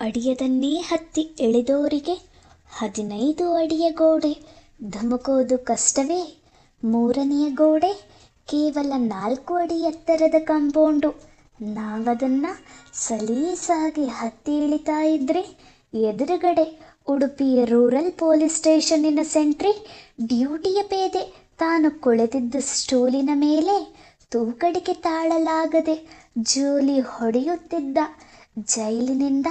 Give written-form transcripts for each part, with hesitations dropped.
ಅಡಿಯದನ್ನೇ ಹತ್ತಿ ಎಳೆದೋರಿಗೆ 15 ಅಡಿಯ ಗೋಡೆ ಧುಮುಕೋದು ಕಷ್ಟವೇ. ಮೂರನೆಯ ಗೋಡೆ ಕೇವಲ 4 ಅಡಿ ಎತ್ತರದ ಕಾಂಪೌಂಡು. ನಾವದನ್ನು ಸಲೀಸಾಗಿ ಹತ್ತಿ ಇಳಿತಾ ಇದ್ರೆ ಎದುರುಗಡೆ ಉಡುಪಿಯ ರೂರಲ್ ಪೊಲೀಸ್ ಸ್ಟೇಷನ್ನಿನ ಸೆಂಟ್ರಿ ಡ್ಯೂಟಿಯ ಪೇದೆ ತಾನು ಕುಳಿತಿದ್ದ ಸ್ಟೂಲಿನ ಮೇಲೆ ತೂಕಡಿಕೆ ತಾಳಲಾಗದೆ ಜೋಲಿ ಹೊಡೆಯುತ್ತಿದ್ದ. ಜೈಲಿನಿಂದ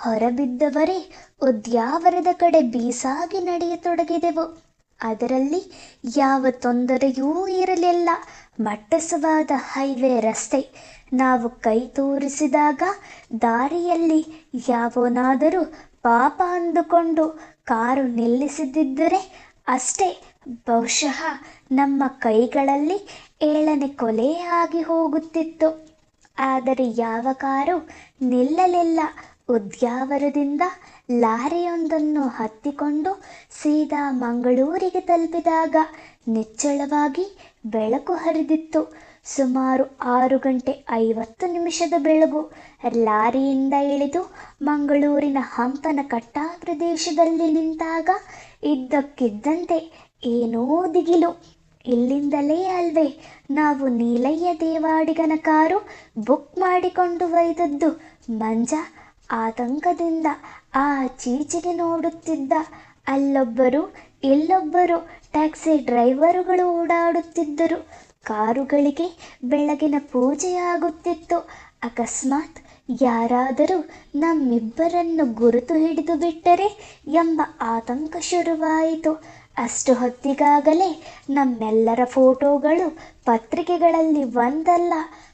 ಹೊರಬಿದ್ದವರೇ ಉದ್ಯಾವರದ ಕಡೆ ಬೀಸಾಗಿ ನಡೆಯತೊಡಗಿದೆವು. ಅದರಲ್ಲಿ ಯಾವ ತೊಂದರೆಯೂ ಇರಲಿಲ್ಲ. ಮಟ್ಟಸವಾದ ಹೈವೇ ರಸ್ತೆ. ನಾವು ಕೈ ತೋರಿಸಿದಾಗ ದಾರಿಯಲ್ಲಿ ಯಾವನಾದರೂ ಪಾಪ ಅಂದುಕೊಂಡು ಕಾರು ನಿಲ್ಲಿಸದಿದ್ದರೆ ಅಷ್ಟೇ ಬಹುಶಃ ನಮ್ಮ ಕೈಗಳಲ್ಲಿ 7ನೇ ಕೊಲೆ ಆಗಿ ಹೋಗುತ್ತಿತ್ತು. ಆದರೆ ಯಾವ ಕಾರು ನಿಲ್ಲಲಿಲ್ಲ. ಉದ್ಯಾವರದಿಂದ ಲಾರಿಯೊಂದನ್ನು ಹತ್ತಿಕೊಂಡು ಸೀದಾ ಮಂಗಳೂರಿಗೆ ತಲುಪಿದಾಗ ನಿಚ್ಚಳವಾಗಿ ಬೆಳಕು ಹರಿದಿತ್ತು. ಸುಮಾರು 6:50 ಬೆಳಗು. ಲಾರಿಯಿಂದ ಇಳಿದು ಮಂಗಳೂರಿನ ಹಂಪನಕಟ್ಟ ಪ್ರದೇಶದಲ್ಲಿ ನಿಂತಾಗ ಇದ್ದಕ್ಕಿದ್ದಂತೆ ಏನೋ ದಿಗಿಲು. ಇಲ್ಲಿಂದಲೇ ಅಲ್ವೇ ನಾವು ನೀಲಯ್ಯ ದೇವಾಡಿಗನ ಕಾರು ಬುಕ್ ಮಾಡಿಕೊಂಡು ಒಯ್ದದ್ದು. ಮಂಜ ಆತಂಕದಿಂದ ಆಚೀಚೆಗೆ ನೋಡುತ್ತಿದ್ದ. ಅಲ್ಲೊಬ್ಬರು ಇಲ್ಲೊಬ್ಬರು ಟ್ಯಾಕ್ಸಿ ಡ್ರೈವರುಗಳು ಓಡಾಡುತ್ತಿದ್ದರು. ಕಾರುಗಳಿಗೆ ಬೆಳಗಿನ ಪೂಜೆಯಾಗುತ್ತಿತ್ತು. ಅಕಸ್ಮಾತ್ ಯಾರಾದರೂ ನಮ್ಮಿಬ್ಬರನ್ನು ಗುರುತು ಹಿಡಿದು ಬಿಟ್ಟರೆ ಎಂಬ ಆತಂಕ ಶುರುವಾಯಿತು. ಅಷ್ಟು ಹೊತ್ತಿಗಾಗಲೇ ನಮ್ಮೆಲ್ಲರ ಫೋಟೋಗಳು ಪತ್ರಿಕೆಗಳಲ್ಲಿ ಒಂದಲ್ಲ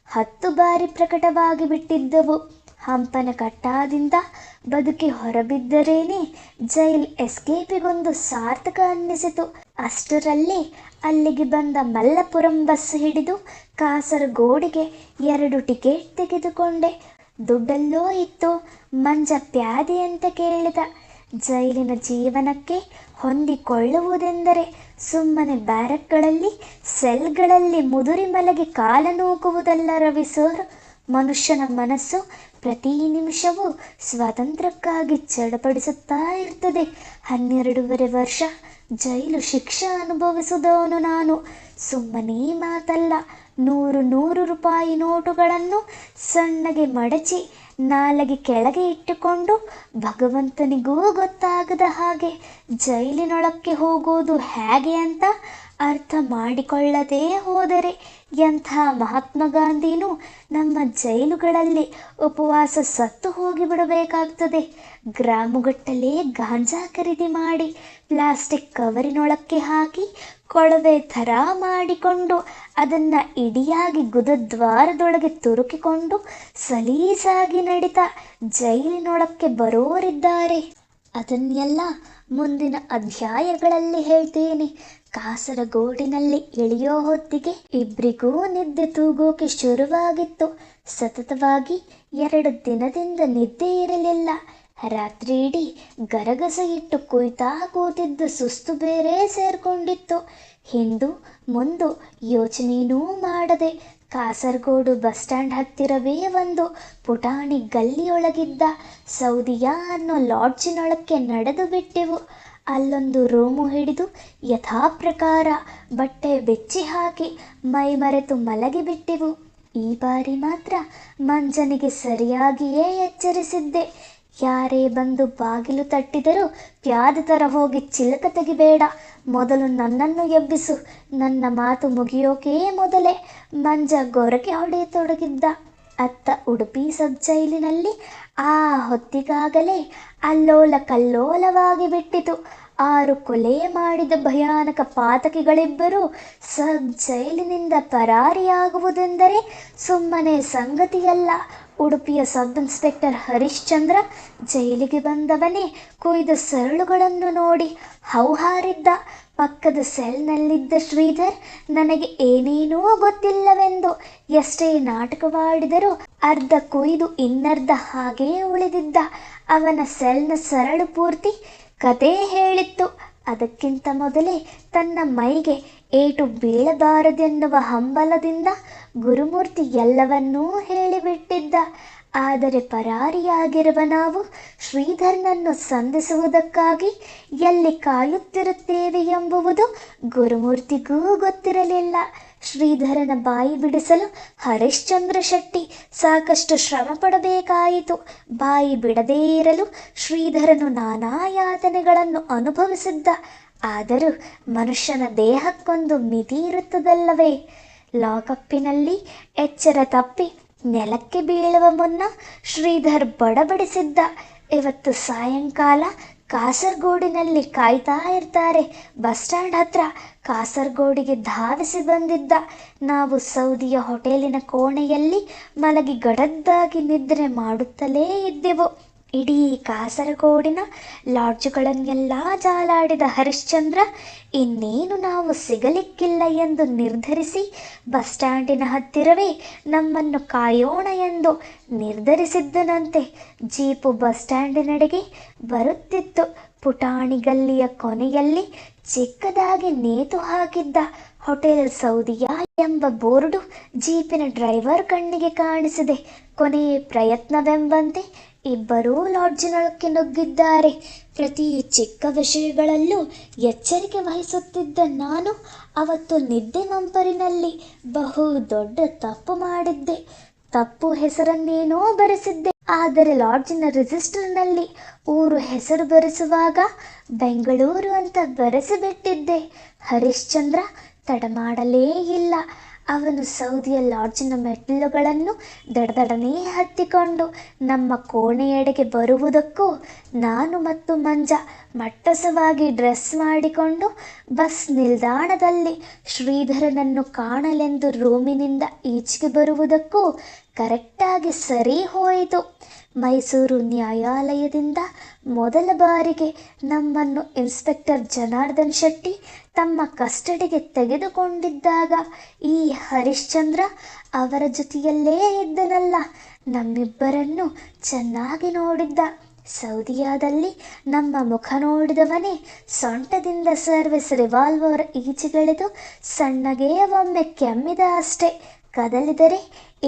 10 ಬಾರಿ ಪ್ರಕಟವಾಗಿ ಬಿಟ್ಟಿದ್ದವು. ಹಂಪನಕಟ್ಟದಿಂದ ಬದುಕಿ ಹೊರಬಿದ್ದರೇನೆ ಜೈಲ್ ಎಸ್ಕೇಪಿಗೊಂದು ಸಾರ್ಥಕ ಅನ್ನಿಸಿತು. ಅಷ್ಟರಲ್ಲೇ ಅಲ್ಲಿಗೆ ಬಂದ ಮಲ್ಲಪುರಂ ಬಸ್ ಹಿಡಿದು ಕಾಸರಗೋಡಿಗೆ 2 ಟಿಕೆಟ್ ತೆಗೆದುಕೊಂಡೆ. ದುಡ್ಡೆಲ್ಲೋ ಇತ್ತು. ಮಂಜ ಪ್ಯಾದೆ ಅಂತ ಕೇಳಿದ. ಜೈಲಿನ ಜೀವನಕ್ಕೆ ಹೊಂದಿಕೊಳ್ಳುವುದೆಂದರೆ ಸುಮ್ಮನೆ ಬ್ಯಾರಕ್ಗಳಲ್ಲಿ ಸೆಲ್ಗಳಲ್ಲಿ ಮುದುರಿ ಮಲಗಿ ಕಾಲ ನೂಕುವುದಲ್ಲ ರವಿ ಸರ್. ಮನುಷ್ಯನ ಮನಸ್ಸು ಪ್ರತಿ ನಿಮಿಷವೂ ಸ್ವಾತಂತ್ರ್ಯಕ್ಕಾಗಿ ಚಡಪಡಿಸುತ್ತಾ ಇರ್ತದೆ. 12.5 ವರ್ಷ ಜೈಲು ಶಿಕ್ಷೆ ಅನುಭವಿಸಿದವನು ನಾನು. ಸುಮ್ಮನೆ ಮಾತಲ್ಲ. 100 ರೂಪಾಯಿ ನೋಟುಗಳನ್ನು ಸಣ್ಣಗೆ ಮಡಚಿ ನಾಲಗೆ ಕೆಳಗೆ ಇಟ್ಟುಕೊಂಡು ಭಗವಂತನಿಗೂ ಗೊತ್ತಾಗದ ಹಾಗೆ ಜೈಲಿನೊಳಕ್ಕೆ ಹೋಗೋದು ಹೇಗೆ ಅಂತ ಅರ್ಥ ಮಾಡಿಕೊಳ್ಳದೇ ಹೋದರೆ ಎಂಥ ಮಹಾತ್ಮ ಗಾಂಧಿನೂ ನಮ್ಮ ಜೈಲುಗಳಲ್ಲಿ ಉಪವಾಸ ಸತ್ತು ಹೋಗಿಬಿಡಬೇಕಾಗ್ತದೆ. ಗ್ರಾಮುಗಟ್ಟಲೆ ಗಾಂಜಾ ಖರೀದಿ ಮಾಡಿ ಪ್ಲಾಸ್ಟಿಕ್ ಕವರಿನೊಳಕ್ಕೆ ಹಾಕಿ ಕೊಳವೆ ಥರ ಮಾಡಿಕೊಂಡು ಅದನ್ನು ಇಡಿಯಾಗಿ ಗುದದ್ವಾರದೊಳಗೆ ತುರುಕಿಕೊಂಡು ಸಲೀಸಾಗಿ ನಡೀತಾ ಜೈಲಿನೊಳಕ್ಕೆ ಬರೋರಿದ್ದಾರೆ. ಅದನ್ನೆಲ್ಲ ಮುಂದಿನ ಅಧ್ಯಾಯಗಳಲ್ಲಿ ಹೇಳ್ತೇನೆ. ಕಾಸರಗೋಡಿನಲ್ಲಿ ಇಳಿಯೋ ಹೊತ್ತಿಗೆ ಇಬ್ಬರಿಗೂ ನಿದ್ದೆ ತೂಗೋಕೆ ಶುರುವಾಗಿತ್ತು. ಸತತವಾಗಿ 2 ದಿನದಿಂದ ನಿದ್ದೆ ಇರಲಿಲ್ಲ. ರಾತ್ರಿ ಇಡೀ ಗರಗಸ ಇಟ್ಟು ಕುಯ್ತಾ ಕೂತಿದ್ದ ಸುಸ್ತು ಬೇರೆ ಸೇರ್ಕೊಂಡಿತ್ತು. ಹಿಂದು ಮುಂದು ಯೋಚನೆಯೂ ಮಾಡದೆ ಕಾಸರಗೋಡು ಬಸ್ ಸ್ಟ್ಯಾಂಡ್ ಹತ್ತಿರವೇ ಒಂದು ಪುಟಾಣಿ ಗಲ್ಲಿಯೊಳಗಿದ್ದ ಸೌದಿಯಾ ಅನ್ನೋ ಲಾಡ್ಜಿನೊಳಕ್ಕೆ ನಡೆದು ಬಿಟ್ಟೆವು. ಅಲ್ಲೊಂದು ರೂಮು ಹಿಡಿದು ಯಥಾಪ್ರಕಾರ ಬಟ್ಟೆ ಬೆಚ್ಚಿ ಹಾಕಿ ಮೈ ಮರೆತು ಮಲಗಿಬಿಟ್ಟೆವು. ಈ ಬಾರಿ ಮಾತ್ರ ಮಂಜನಿಗೆ ಸರಿಯಾಗಿಯೇ ಎಚ್ಚರಿಸಿದ್ದೆ. ಯಾರೇ ಬಂದು ಬಾಗಿಲು ತಟ್ಟಿದರೂ ಪ್ಯಾದ ಥರ ಹೋಗಿ ಚಿಲಕ ತೆಗಿಬೇಡ, ಮೊದಲು ನನ್ನನ್ನು ಎಬ್ಬಿಸು. ನನ್ನ ಮಾತು ಮುಗಿಯೋಕೆ ಮೊದಲೇ ಮಂಜ ಗೊರಕೆ ಹೊಡೆಯತೊಡಗಿದ್ದ. ಅತ್ತ ಉಡುಪಿ ಸಬ್ ಜೈಲಿನಲ್ಲಿ ಆ ಹೊತ್ತಿಗಾಗಲೇ ಅಲ್ಲೋಲ ಕಲ್ಲೋಲವಾಗಿ ಬಿಟ್ಟಿತು. 6 ಕೊಲೆ ಮಾಡಿದ ಭಯಾನಕ ಪಾತಕಿಗಳಿಬ್ಬರು ಸಬ್ ಜೈಲಿನಿಂದ ಪರಾರಿಯಾಗುವುದೆಂದರೆ ಸುಮ್ಮನೆ ಸಂಗತಿಯಲ್ಲ. ಉಡುಪಿಯ ಸಬ್ ಇನ್ಸ್ಪೆಕ್ಟರ್ ಹರಿಶ್ಚಂದ್ರ ಜೈಲಿಗೆ ಬಂದವನೇ ಕೊಯ್ದ ಸರಳುಗಳನ್ನು ನೋಡಿ ಹೌಹಾರಿದ್ದ. ಪಕ್ಕದ ಸೆಲ್ನಲ್ಲಿದ್ದ ಶ್ರೀಧರ್ ನನಗೆ ಏನೇನೂ ಗೊತ್ತಿಲ್ಲವೆಂದು ಎಷ್ಟೇ ನಾಟಕವಾಡಿದರೂ ಅರ್ಧ ಕೊಯ್ದು ಇನ್ನರ್ಧ ಹಾಗೇ ಉಳಿದಿದ್ದ. ಅವನ ಸೆಲ್ನ ಸರಳು ಪೂರ್ತಿ ಕತೆ ಹೇಳಿತ್ತು. ಅದಕ್ಕಿಂತ ಮೊದಲೇ ತನ್ನ ಮೈಗೆ ಏಟು ಬೀಳಬಾರದೆನ್ನುವ ಹಂಬಲದಿಂದ ಗುರುಮೂರ್ತಿ ಎಲ್ಲವನ್ನೂ ಹೇಳಿಬಿಟ್ಟಿದ್ದ. ಆದರೆ ಪರಾರಿಯಾಗಿರುವ ನಾವು ಶ್ರೀಧರನನ್ನು ಸಂಧಿಸುವುದಕ್ಕಾಗಿ ಎಲ್ಲಿ ಕಾಯುತ್ತಿರುತ್ತೇವೆ ಎಂಬುವುದು ಗುರುಮೂರ್ತಿಗೂ ಗೊತ್ತಿರಲಿಲ್ಲ. ಶ್ರೀಧರನ ಬಾಯಿ ಬಿಡಿಸಲು ಹರಿಶ್ಚಂದ್ರ ಶೆಟ್ಟಿ ಸಾಕಷ್ಟು ಶ್ರಮ ಪಡಬೇಕಾಯಿತು. ಬಾಯಿ ಬಿಡದೇ ಇರಲು ಶ್ರೀಧರನು ನಾನಾ ಯಾತನೆಗಳನ್ನು ಅನುಭವಿಸಿದ್ದ. ಆದರೂ ಮನುಷ್ಯನ ದೇಹಕ್ಕೊಂದು ಮಿತಿ ಇರುತ್ತದಲ್ಲವೇ? ಲಾಕಪ್ಪಿನಲ್ಲಿ ಎಚ್ಚರ ತಪ್ಪಿ ನೆಲಕ್ಕೆ ಬೀಳುವ ಮುನ್ನ ಶ್ರೀಧರ್ ಬಡಬಡಿಸಿದ್ದ, ಇವತ್ತು ಸಾಯಂಕಾಲ ಕಾಸರಗೋಡಿನಲ್ಲಿ ಕಾಯ್ತಾ ಇರ್ತಾರೆ. ಬಸ್ ಸ್ಟ್ಯಾಂಡ್ ಹತ್ರ ಕಾಸರಗೋಡಿಗೆ ಧಾವಿಸಿ ಬಂದಿದ್ದ. ನಾವು ಸೌದಿಯ ಹೋಟೆಲಿನ ಕೋಣೆಯಲ್ಲಿ ಮಲಗಿ ಗಡದ್ದಾಗಿ ನಿದ್ರೆ ಮಾಡುತ್ತಲೇ ಇದ್ದೆವು. ಇಡೀ ಕಾಸರಗೋಡಿನ ಲಾಡ್ಜುಗಳನ್ನೆಲ್ಲ ಜಾಲಾಡಿದ ಹರಿಶ್ಚಂದ್ರ ಇನ್ನೇನು ನಾವು ಸಿಗಲಿಕ್ಕಿಲ್ಲ ಎಂದು ನಿರ್ಧರಿಸಿ ಬಸ್ ಸ್ಟ್ಯಾಂಡಿನ ಹತ್ತಿರವೇ ನಮ್ಮನ್ನು ಕಾಯೋಣ ಎಂದು ನಿರ್ಧರಿಸಿದ್ದನಂತೆ. ಜೀಪು ಬಸ್ ಸ್ಟ್ಯಾಂಡಿನೆಡೆಗೆ ಬರುತ್ತಿತ್ತು. ಪುಟಾಣಿ ಗಲ್ಲಿಯ ಕೊನೆಯಲ್ಲಿ ಚಿಕ್ಕದಾಗಿ ನೇತು ಹಾಕಿದ್ದ ಹೋಟೆಲ್ ಸೌದಿಯಾ ಎಂಬ ಬೋರ್ಡು ಜೀಪಿನ ಡ್ರೈವರ್ ಕಣ್ಣಿಗೆ ಕಾಣಿಸಿದೆ. ಕೊನೆಯ ಪ್ರಯತ್ನವೆಂಬಂತೆ ಇಬ್ಬರೂ ಲಾಡ್ಜಿನೊಳಕ್ಕೆ ನುಗ್ಗಿದ್ದಾರೆ. ಪ್ರತಿ ಚಿಕ್ಕ ವಿಷಯಗಳಲ್ಲೂ ಎಚ್ಚರಿಕೆ ವಹಿಸುತ್ತಿದ್ದ ನಾನು ಅವತ್ತು ನಿದ್ದೆ ಮಂಪರಿನಲ್ಲಿ ಬಹು ದೊಡ್ಡ ತಪ್ಪು ಮಾಡಿದ್ದೆ. ತಪ್ಪು ಹೆಸರನ್ನೇನೋ ಬರೆಸಿದ್ದೆ. ಆದರೆ ಲಾಡ್ಜಿನ ರಿಜಿಸ್ಟರ್ನಲ್ಲಿ ಊರು ಹೆಸರು ಬರೆಸುವಾಗ ಬೆಂಗಳೂರು ಅಂತ ಬರೆಸಿಬಿಟ್ಟಿದ್ದೆ. ಹರಿಶ್ಚಂದ್ರ ತಡ ಮಾಡಲೇ ಇಲ್ಲ. ಅವನು ಸೌದಿಯ ಲಾಡ್ಜಿನ ಮೆಟ್ಟಿಲುಗಳನ್ನು ದಡದಡನೆ ಹತ್ತಿಕೊಂಡು ನಮ್ಮ ಕೋಣೆಯೆಡೆಗೆ ಬರುವುದಕ್ಕೂ ನಾನು ಮತ್ತು ಮಂಜ ಮಟ್ಟಸವಾಗಿ ಡ್ರೆಸ್ ಮಾಡಿಕೊಂಡು ಬಸ್ ನಿಲ್ದಾಣದಲ್ಲಿ ಶ್ರೀಧರನನ್ನು ಕಾಣಲೆಂದು ರೂಮಿನಿಂದ ಈಚೆಗೆ ಬರುವುದಕ್ಕೂ ಕರೆಕ್ಟಾಗಿ ಸರಿ ಹೋಯಿತು. ಮೈಸೂರು ನ್ಯಾಯಾಲಯದಿಂದ ಮೊದಲ ಬಾರಿಗೆ ನಮ್ಮನ್ನು ಇನ್ಸ್ಪೆಕ್ಟರ್ ಜನಾರ್ದನ್ ಶೆಟ್ಟಿ ತಮ್ಮ ಕಸ್ಟಡಿಗೆ ತೆಗೆದುಕೊಂಡಿದ್ದಾಗ ಈ ಹರಿಶ್ಚಂದ್ರ ಅವರ ಜೊತೆಯಲ್ಲೇ ಇದ್ದನಲ್ಲ. ನಮ್ಮಿಬ್ಬರನ್ನು ಚೆನ್ನಾಗಿ ನೋಡಿದ್ದ. ಸೌದಿಯಾದಲ್ಲಿ ನಮ್ಮ ಮುಖ ನೋಡಿದವನೇ ಸೊಂಟದಿಂದ ಸರ್ವಿಸ್ ರಿವಾಲ್ವರ್ ಈಚೆಗೆಳೆದು ಸಣ್ಣಗೆ ಒಮ್ಮೆ ಕೆಮ್ಮಿದ ಅಷ್ಟೆ. ಕದಲಿದರೆ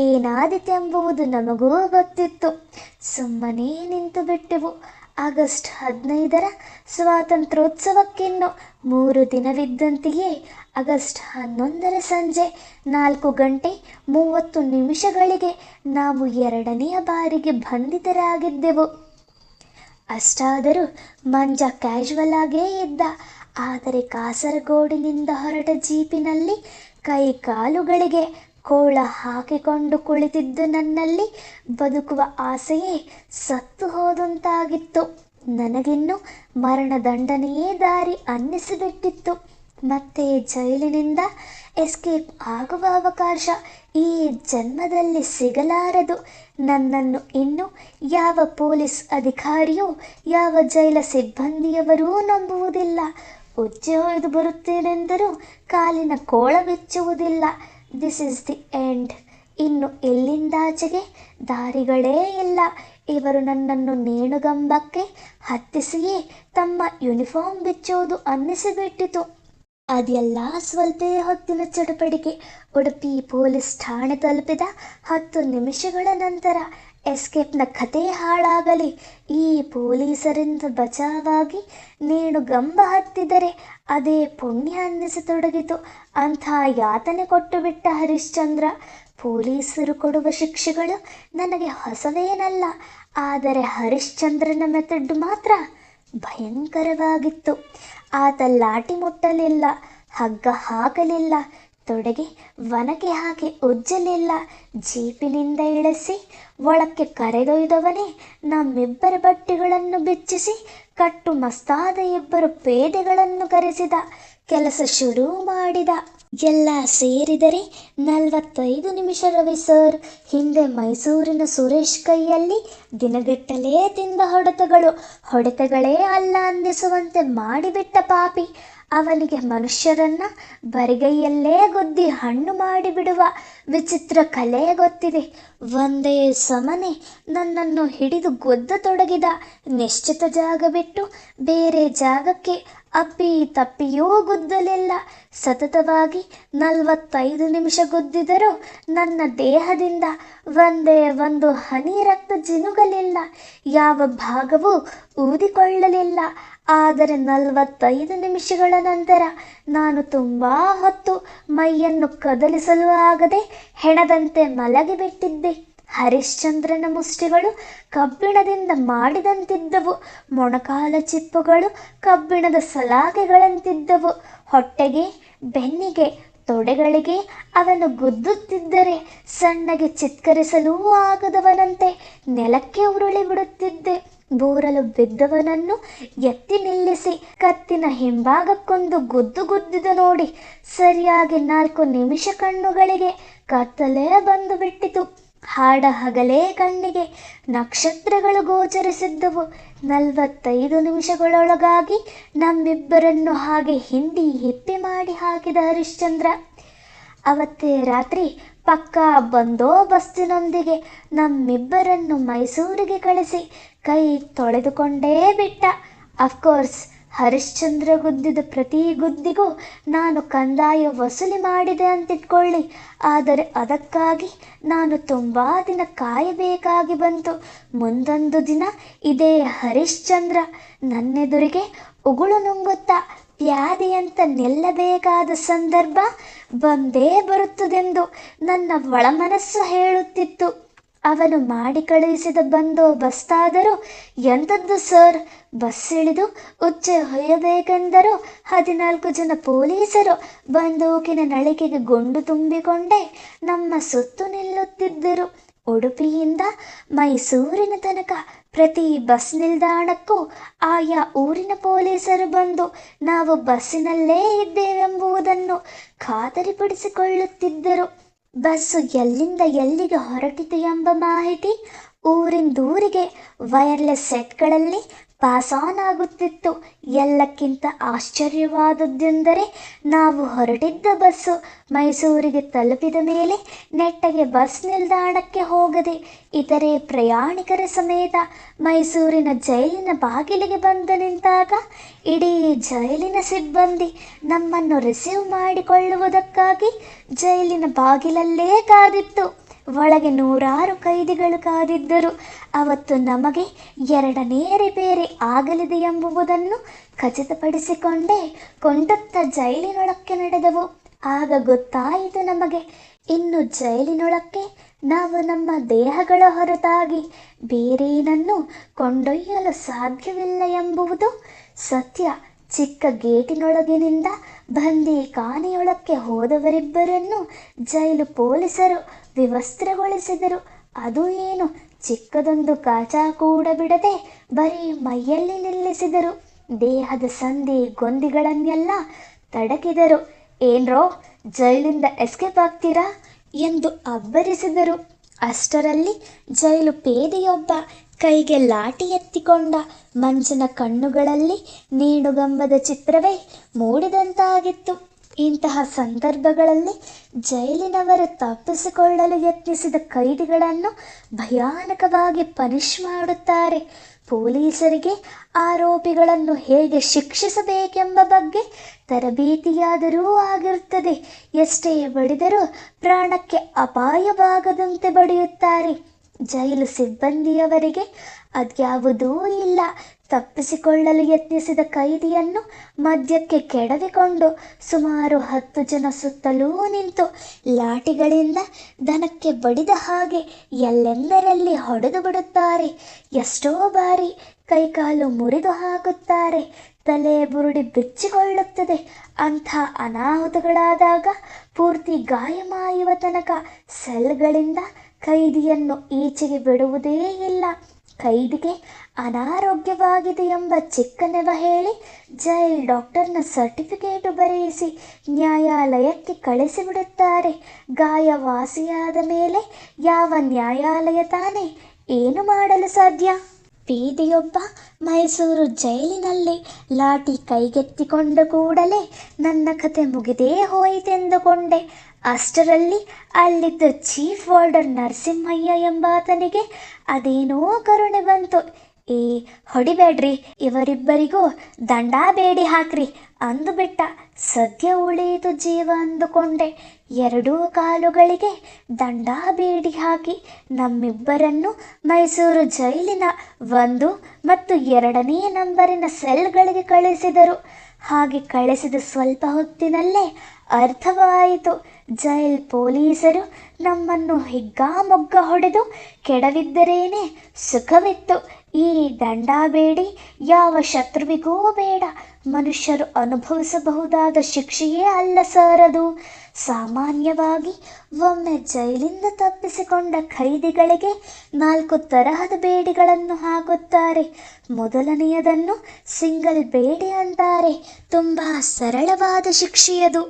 ಏನಾದಿತೆಂಬುದು ನಮಗೂ ಗೊತ್ತಿತ್ತು. ಸುಮ್ಮನೆ ನಿಂತು ಬಿಟ್ಟೆವು. ಆಗಸ್ಟ್ 15ರ ಸ್ವಾತಂತ್ರ್ಯೋತ್ಸವಕ್ಕಿನ್ನು 3 ದಿನವಿದ್ದಂತೆಯೇ ಆಗಸ್ಟ್ 11ರ ಸಂಜೆ 4:30 ನಾವು 2ನೇ ಬಾರಿಗೆ ಬಂಧಿತರಾಗಿದ್ದೆವು. ಅಷ್ಟಾದರೂ ಮಂಜ ಕ್ಯಾಶುವಲ್ ಆಗೇ ಇದ್ದ. ಆದರೆ ಕಾಸರಗೋಡಿನಿಂದ ಹೊರಟ ಜೀಪಿನಲ್ಲಿ ಕೈ ಕಾಲುಗಳಿಗೆ ಕೋಳ ಹಾಕಿಕೊಂಡು ಕುಳಿತಿದ್ದು ನನ್ನಲ್ಲಿ ಬದುಕುವ ಆಸೆಯೇ ಸತ್ತು ಹೋದಂತಾಗಿತ್ತು. ನನಗಿನ್ನು ಮರಣದಂಡನೆಯೇ ದಾರಿ ಅನ್ನಿಸಿಬಿಟ್ಟಿತ್ತು. ಮತ್ತೆ ಜೈಲಿನಿಂದ ಎಸ್ಕೇಪ್ ಆಗುವ ಅವಕಾಶ ಈ ಜನ್ಮದಲ್ಲಿ ಸಿಗಲಾರದು. ನನ್ನನ್ನು ಇನ್ನು ಯಾವ ಪೊಲೀಸ್ ಅಧಿಕಾರಿಯೂ ಯಾವ ಜೈಲ ಸಿಬ್ಬಂದಿಯವರೂ ನಂಬುವುದಿಲ್ಲ. ಉಜ್ಜೆ ಹೊಯ್ದು ಬರುತ್ತೇನೆಂದರೂ ಕಾಲಿನ ಕೋಳ ಬಿಚ್ಚುವುದಿಲ್ಲ. This is the end. ಇನ್ನು ಎಲ್ಲಿಂದಾಚೆಗೆ ದಾರಿಗಳೇ ಇಲ್ಲ. ಇವರು ನನ್ನನ್ನು ನೇಣುಗಂಬಕ್ಕೆ ಹತ್ತಿಸಿಯೇ ತಮ್ಮ ಯೂನಿಫಾರ್ಮ್ ಬಿಚ್ಚುವುದು ಅನ್ನಿಸಿಬಿಟ್ಟಿತು. ಅದೆಲ್ಲ ಸ್ವಲ್ಪ ಹೊತ್ತಿನ ಚಟುವಟಿಕೆ. ಉಡುಪಿ ಪೊಲೀಸ್ ಠಾಣೆ ತಲುಪಿದ 10 ನಿಮಿಷಗಳ ನಂತರ ಎಸ್ಕೇಪ್ನ ಕತೆ ಹಾಳಾಗಲಿ. ಈ ಪೊಲೀಸರಿಂದ ಬಚಾವಾಗಿ ನೇಣುಗಂಬ ಹತ್ತಿದರೆ ಅದೇ ಪುಣ್ಯ ಅನ್ನಿಸತೊಡಗಿತು. ಅಂಥ ಯಾತನೆ ಕೊಟ್ಟು ಬಿಟ್ಟ ಹರಿಶ್ಚಂದ್ರ. ಪೊಲೀಸರು ಕೊಡುವ ಶಿಕ್ಷೆಗಳು ನನಗೆ ಹೊಸವೇನಲ್ಲ. ಆದರೆ ಹರಿಶ್ಚಂದ್ರನ ಮೆಥಡ್ ಮಾತ್ರ ಭಯಂಕರವಾಗಿತ್ತು. ಆತ ಲಾಠಿ ಮುಟ್ಟಲಿಲ್ಲ, ಹಗ್ಗ ಹಾಕಲಿಲ್ಲ, ತೊಡೆಗೆ ಒನಕೆ ಹಾಕಿ ಉಜ್ಜಲಿಲ್ಲ. ಜೀಪಿನಿಂದ ಇಳಿಸಿ ಒಳಕ್ಕೆ ಕರೆದೊಯ್ದವನೇ ನಮ್ಮಿಬ್ಬರ ಬಟ್ಟೆಗಳನ್ನು ಬಿಚ್ಚಿಸಿ ಕಟ್ಟು ಮಸ್ತಾದ 2 ಪೇದೆಗಳನ್ನು ಕರೆಸಿದ. ಕೆಲಸ ಶುರು ಮಾಡಿದ. ಎಲ್ಲ ಸೇರಿದರೆ 45 ನಿಮಿಷ. ರವಿ ಸರ್ ಹಿಂದೆ ಮೈಸೂರಿನ ಸುರೇಶ್ ಕೈಯಲ್ಲಿ ದಿನಗಟ್ಟಲೇ ತಿಂದ ಹೊಡೆತಗಳೇ ಅಲ್ಲ ಅನ್ನಿಸುವಂತೆ ಮಾಡಿಬಿಟ್ಟ ಪಾಪಿ. ಅವನಿಗೆ ಮನುಷ್ಯರನ್ನ ಬರಿಗೈಯಲ್ಲೇ ಗುದ್ದಿ ಹಣ್ಣು ಮಾಡಿಬಿಡುವ ವಿಚಿತ್ರ ಕಲೆ ಗೊತ್ತಿದೆ. ಒಂದೇ ಸಮನೆ ನನ್ನನ್ನು ಹಿಡಿದು ಗೊದ್ದತೊಡಗಿದ. ನಿಶ್ಚಿತ ಜಾಗ ಬಿಟ್ಟು ಬೇರೆ ಜಾಗಕ್ಕೆ ಅಪ್ಪಿ ತಪ್ಪಿಯೂ ಗುದ್ದಲಿಲ್ಲ. ಸತತವಾಗಿ 45 ನಿಮಿಷ ಗುದ್ದಿದರೂ ನನ್ನ ದೇಹದಿಂದ ಒಂದೇ ಒಂದು ಹನಿ ರಕ್ತ ಜಿನುಗಲಿಲ್ಲ. ಯಾವ ಭಾಗವೂ ಊದಿಕೊಳ್ಳಲಿಲ್ಲ. ಆದರೆ 45 ನಿಮಿಷಗಳ ನಂತರ ನಾನು ತುಂಬ ಹೊತ್ತು ಮೈಯನ್ನು ಕದಲಿಸಲು ಆಗದೆ ಹೆಣದಂತೆ ಮಲಗಿಬಿಟ್ಟಿದ್ದೆ. ಹರಿಶ್ಚಂದ್ರನ ಮುಷ್ಟಿಗಳು ಕಬ್ಬಿಣದಿಂದ ಮಾಡಿದಂತಿದ್ದವು. ಮೊಣಕಾಲ ಚಿಪ್ಪುಗಳು ಕಬ್ಬಿಣದ ಸಲಾಕೆಗಳಂತಿದ್ದವು. ಹೊಟ್ಟೆಗೆ, ಬೆನ್ನಿಗೆ, ತೊಡೆಗಳಿಗೆ ಅವನು ಗುದ್ದುತ್ತಿದ್ದರೆ ಸಣ್ಣಗೆ ಚಿತ್ಕರಿಸಲೂ ಆಗದವನಂತೆ ನೆಲಕ್ಕೆ ಉರುಳಿ ಬಿಡುತ್ತಿದ್ದೆ. ಬೋರಲು ಬಿದ್ದವನನ್ನು ಎತ್ತಿ ನಿಲ್ಲಿಸಿ ಕತ್ತಿನ ಹಿಂಭಾಗಕ್ಕೊಂದು ಗುದ್ದಿದ ನೋಡಿ ಸರಿಯಾಗಿ 4 ನಿಮಿಷ ಕಣ್ಣುಗಳಿಗೆ ಕತ್ತಲೇ ಬಂದು ಬಿಟ್ಟಿತು. ಹಾಡ ಹಗಲೇ ಕಣ್ಣಿಗೆ ನಕ್ಷತ್ರಗಳು ಗೋಚರಿಸಿದ್ದವು. 45 ನಿಮಿಷಗಳೊಳಗಾಗಿ ನಮ್ಮಿಬ್ಬರನ್ನು ಹಾಗೆ ಹಿಂಡಿ ಹಿಪ್ಪಿ ಮಾಡಿ ಹಾಕಿದ ಹರಿಶ್ಚಂದ್ರ ಅವತ್ತೇ ರಾತ್ರಿ ಪಕ್ಕಾ ಬಂದೋಬಸ್ತಿನೊಂದಿಗೆ ನಮ್ಮಿಬ್ಬರನ್ನು ಮೈಸೂರಿಗೆ ಕಳಿಸಿ ಕೈ ತೊಳೆದುಕೊಂಡೇ ಬಿಟ್ಟ. ಅಫ್ಕೋರ್ಸ್ ಹರಿಶ್ಚಂದ್ರ ಗುದ್ದಿದ ಪ್ರತಿ ಗುದ್ದಿಗೂ ನಾನು ಕಂದಾಯ ವಸೂಲಿ ಮಾಡಿದೆ ಅಂತಿಟ್ಕೊಳ್ಳಿ. ಆದರೆ ಅದಕ್ಕಾಗಿ ನಾನು ತುಂಬ ದಿನ ಕಾಯಬೇಕಾಗಿ ಬಂತು. ಮುಂದೊಂದು ದಿನ ಇದೇ ಹರಿಶ್ಚಂದ್ರ ನನ್ನೆದುರಿಗೆ ಉಗುಳು ನುಂಗುತ್ತಾ ವ್ಯಾಧಿಯಂತ ನಿಲ್ಲಬೇಕಾದ ಸಂದರ್ಭ ಬಂದೇ ಬರುತ್ತದೆಂದು ನನ್ನ ಒಳಮನಸ್ಸು ಹೇಳುತ್ತಿತ್ತು. ಅವನು ಮಾಡಿ ಕಳುಹಿಸಿದ ಬಂದೋಬಸ್ತಾದರೂ ಎಂಥದ್ದು ಸರ್? ಬಸ್ ಇಳಿದು ಉಚ್ಚೆ ಹೊಯ್ಯಬೇಕೆಂದರೂ 14 ಜನ ಪೊಲೀಸರು ಬಂದೂಕಿನ ನಳಿಕೆಗೆ ಗುಂಡು ತುಂಬಿಕೊಂಡೇ ನಮ್ಮ ಸುತ್ತು ನಿಲ್ಲುತ್ತಿದ್ದರು. ಉಡುಪಿಯಿಂದ ಮೈಸೂರಿನ ತನಕ ಪ್ರತಿ ಬಸ್ ನಿಲ್ದಾಣಕ್ಕೂ ಆಯಾ ಊರಿನ ಪೊಲೀಸರು ಬಂದು ನಾವು ಬಸ್ಸಿನಲ್ಲೇ ಇದ್ದೇವೆಂಬುದನ್ನು ಖಾತರಿಪಡಿಸಿಕೊಳ್ಳುತ್ತಿದ್ದರು. ಬಸ್ಸು ಎಲ್ಲಿಂದ ಎಲ್ಲಿಗೆ ಹೊರಟಿತು ಎಂಬ ಮಾಹಿತಿ ಊರಿಂದೂರಿಗೆ ವೈರ್ಲೆಸ್ ಸೆಟ್ಗಳಲ್ಲಿ ಪಾಸ್ ಆನ್ ಆಗುತ್ತಿತ್ತು. ಎಲ್ಲಕ್ಕಿಂತ ಆಶ್ಚರ್ಯವಾದದ್ದೆಂದರೆ ನಾವು ಹೊರಟಿದ್ದ ಬಸ್ಸು ಮೈಸೂರಿಗೆ ತಲುಪಿದ ಮೇಲೆ ನೆಟ್ಟಗೆ ಬಸ್ ನಿಲ್ದಾಣಕ್ಕೆ ಹೋಗದೆ ಇತರೆ ಪ್ರಯಾಣಿಕರ ಸಮೇತ ಮೈಸೂರಿನ ಜೈಲಿನ ಬಾಗಿಲಿಗೆ ಬಂದು ನಿಂತಾಗ ಇಡೀ ಜೈಲಿನ ಸಿಬ್ಬಂದಿ ನಮ್ಮನ್ನು ರಿಸೀವ್ ಮಾಡಿಕೊಳ್ಳುವುದಕ್ಕಾಗಿ ಜೈಲಿನ ಬಾಗಿಲಲ್ಲೇ ಕಾದಿತ್ತು. ಒಳಗೆ 100 ಕೈದಿಗಳು ಕಾದಿದ್ದರು. ಅವತ್ತು ನಮಗೆ 2ನೇ ರಿಪೇರಿ ಆಗಲಿದೆ ಎಂಬುದನ್ನು ಖಚಿತಪಡಿಸಿಕೊಂಡೇ ಕೊಂಡೊತ್ತ ಜೈಲಿನೊಳಕ್ಕೆ ನಡೆದವು. ಆಗ ಗೊತ್ತಾಯಿತು ನಮಗೆ, ಇನ್ನು ಜೈಲಿನೊಳಕ್ಕೆ ನಾವು ನಮ್ಮ ದೇಹಗಳ ಹೊರತಾಗಿ ಬೇರೇನನ್ನು ಕೊಂಡೊಯ್ಯಲು ಸಾಧ್ಯವಿಲ್ಲ ಎಂಬುದು ಸತ್ಯ. ಚಿಕ್ಕ ಗೇಟಿನೊಳಗಿನಿಂದ ಬಂದಿ ಖಾನೆಯೊಳಕ್ಕೆ ಹೋದವರಿಬ್ಬರನ್ನು ಜೈಲು ಪೊಲೀಸರು ವಿವಸ್ತ್ರಗೊಳಿಸಿದರು. ಅದು ಏನು, ಚಿಕ್ಕದೊಂದು ಕಾಚ ಕೂಡ ಬಿಡದೆ ಬರೀ ಮೈಯಲ್ಲಿ ನಿಲ್ಲಿಸಿದರು. ದೇಹದ ಸಂಧಿ ಗೊಂದಿಗಳನ್ನೆಲ್ಲ ತಡಕಿದರು. ಏನ್ರೋ ಜೈಲಿಂದ ಎಸ್ಕೇಪ್ ಆಗ್ತೀರಾ ಎಂದು ಅಬ್ಬರಿಸಿದರು. ಅಷ್ಟರಲ್ಲಿ ಜೈಲು ಪೇದೆಯೊಬ್ಬ ಕೈಗೆ ಲಾಠಿ ಎತ್ತಿಕೊಂಡ. ಮಂಜಿನ ಕಣ್ಣುಗಳಲ್ಲಿ ನೇಣುಗಂಬದ ಚಿತ್ರವೇ ಮೂಡಿದಂತಾಗಿತ್ತು. ಇಂತಹ ಸಂದರ್ಭಗಳಲ್ಲಿ ಜೈಲಿನವರು ತಪ್ಪಿಸಿಕೊಳ್ಳಲು ಯತ್ನಿಸಿದ ಕೈದಿಗಳನ್ನು ಭಯಾನಕವಾಗಿ ಪನಿಷ್ ಮಾಡುತ್ತಾರೆ. ಪೊಲೀಸರಿಗೆ ಆರೋಪಿಗಳನ್ನು ಹೇಗೆ ಶಿಕ್ಷಿಸಬೇಕೆಂಬ ಬಗ್ಗೆ ತರಬೇತಿಯಾದರೂ ಆಗಿರುತ್ತದೆ. ಎಷ್ಟೇ ಬಡಿದರೂ ಪ್ರಾಣಕ್ಕೆ ಅಪಾಯವಾಗದಂತೆ ಬಡಿಯುತ್ತಾರೆ. ಜೈಲು ಸಿಬ್ಬಂದಿಯವರಿಗೆ ಅದ್ಯಾವುದೂ ಇಲ್ಲ. ತಪ್ಪಿಸಿಕೊಳ್ಳಲು ಯತ್ನಿಸಿದ ಕೈದಿಯನ್ನು ಮಧ್ಯಕ್ಕೆ ಕೆಡವಿಕೊಂಡು ಸುಮಾರು 10 ಜನ ಸುತ್ತಲೂ ನಿಂತು ಲಾಠಿಗಳಿಂದ ದನಕ್ಕೆ ಬಡಿದ ಹಾಗೆ ಎಲ್ಲೆಂದರಲ್ಲಿ ಹೊಡೆದು ಬಿಡುತ್ತಾರೆ. ಎಷ್ಟೋ ಬಾರಿ ಕೈಕಾಲು ಮುರಿದು ಹಾಕುತ್ತಾರೆ. ತಲೆ ಬುರುಡಿ ಬಿಚ್ಚಿಕೊಳ್ಳುತ್ತದೆ. ಅಂಥ ಅನಾಹುತಗಳಾದಾಗ ಪೂರ್ತಿ ಗಾಯಮಾಯುವ ತನಕ ಸೆಲ್ಗಳಿಂದ ಕೈದಿಯನ್ನು ಈಚೆಗೆ ಬಿಡುವುದೇ ಇಲ್ಲ. ಕೈದಿಗೆ ಅನಾರೋಗ್ಯವಾಗಿದೆ ಎಂಬ ಚಿಕ್ಕ ನೆವ ಹೇಳಿ ಜೈಲ್ ಡಾಕ್ಟರ್ನ ಸರ್ಟಿಫಿಕೇಟು ಬರೆಯಿಸಿ ನ್ಯಾಯಾಲಯಕ್ಕೆ ಕಳಿಸಿಬಿಡುತ್ತಾರೆ. ಗಾಯ ವಾಸಿಯಾದ ಮೇಲೆ ಯಾವ ನ್ಯಾಯಾಲಯ ತಾನೇ ಏನು ಮಾಡಲು ಸಾಧ್ಯ? ಪೇದೆಯೊಬ್ಬ ಮೈಸೂರು ಜೈಲಿನಲ್ಲಿ ಲಾಠಿ ಕೈಗೆತ್ತಿಕೊಂಡ ಕೂಡಲೇ ನನ್ನ ಕತೆ ಮುಗಿದೇ ಹೋಯಿತೆಂದುಕೊಂಡೆ. ಅಷ್ಟರಲ್ಲಿ ಅಲ್ಲಿದ್ದ ಚೀಫ್ ವಾರ್ಡರ್ ನರಸಿಂಹಯ್ಯ ಎಂಬಾತನಿಗೆ ಅದೇನೋ ಕರುಣೆ ಬಂತು. ಏ ಹೊಡಿಬೇಡ್ರಿ, ಇವರಿಬ್ಬರಿಗೂ ದಂಡ ಬೇಡಿ ಹಾಕ್ರಿ ಅಂದುಬಿಟ್ಟ. ಸದ್ಯ ಉಳಿಯಿತು ಜೀವ ಅಂದುಕೊಂಡೆ. ಎರಡೂ ಕಾಲುಗಳಿಗೆ ದಂಡ ಬೇಡಿ ಹಾಕಿ ನಮ್ಮಿಬ್ಬರನ್ನು ಮೈಸೂರು ಜೈಲಿನ 1 ಮತ್ತು 2ನೇ ನಂಬರಿನ ಸೆಲ್ಗಳಿಗೆ ಕಳಿಸಿದರು. ಹಾಗೆ ಕಳಿಸಿದ ಸ್ವಲ್ಪ ಹೊತ್ತಿನಲ್ಲೇ ಅರ್ಥವಾಯಿತು. ಜೈಲ್ ಪೊಲೀಸರು ನಮ್ಮನ್ನು ಹಿಗ್ಗಾಮೊಗ್ಗ ಹೊಡೆದು ಕೆಡವಿದ್ದರೇನೆ ಸುಖವಿತ್ತು. ಈ ದಂಡಬೇಡಿ ಯಾವ ಶತ್ರುವಿಗೂ ಬೇಡ. ಮನುಷ್ಯರು ಅನುಭವಿಸಬಹುದಾದ ಶಿಕ್ಷೆಯೇ ಅಲ್ಲ ಸರ್ ಅದು. ಸಾಮಾನ್ಯವಾಗಿ ಒಮ್ಮೆ ಜೈಲಿಂದ ತಪ್ಪಿಸಿಕೊಂಡ ಖೈದಿಗಳಿಗೆ 4 ತರಹದ ಬೇಡಿಗಳನ್ನು ಹಾಕುತ್ತಾರೆ. ಮೊದಲನೆಯದನ್ನು ಸಿಂಗಲ್ ಬೇಡಿ ಅಂತಾರೆ. ತುಂಬ ಸರಳವಾದ ಶಿಕ್ಷೆಯದು.